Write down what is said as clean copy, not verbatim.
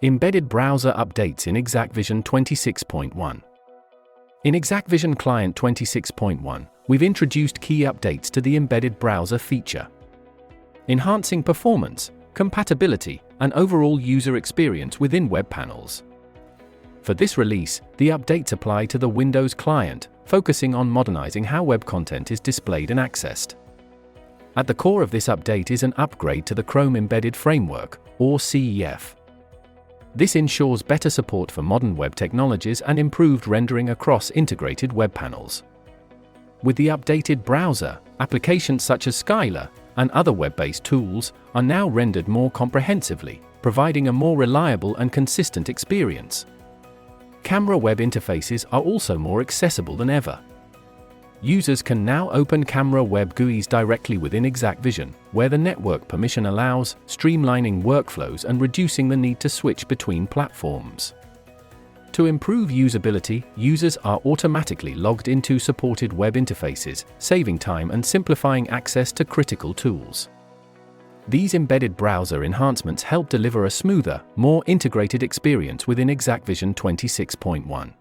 Embedded browser updates in exacqVision 26.1. In exacqVision Client 26.1, we've introduced key updates to the embedded browser feature, enhancing performance, compatibility, and overall user experience within web panels. For this release, the updates apply to the Windows client, focusing on modernizing how web content is displayed and accessed. At the core of this update is an upgrade to the Chrome Embedded Framework, or CEF. This ensures better support for modern web technologies and improved rendering across integrated web panels. With the updated browser, applications such as Scylla and other web-based tools are now rendered more comprehensively, providing a more reliable and consistent experience. Camera web interfaces are also more accessible than ever. Users can now open camera web GUIs directly within exacqVision, where the network permission allows, streamlining workflows and reducing the need to switch between platforms. To improve usability, users are automatically logged into supported web interfaces, saving time and simplifying access to critical tools. These embedded browser enhancements help deliver a smoother, more integrated experience within exacqVision 26.1.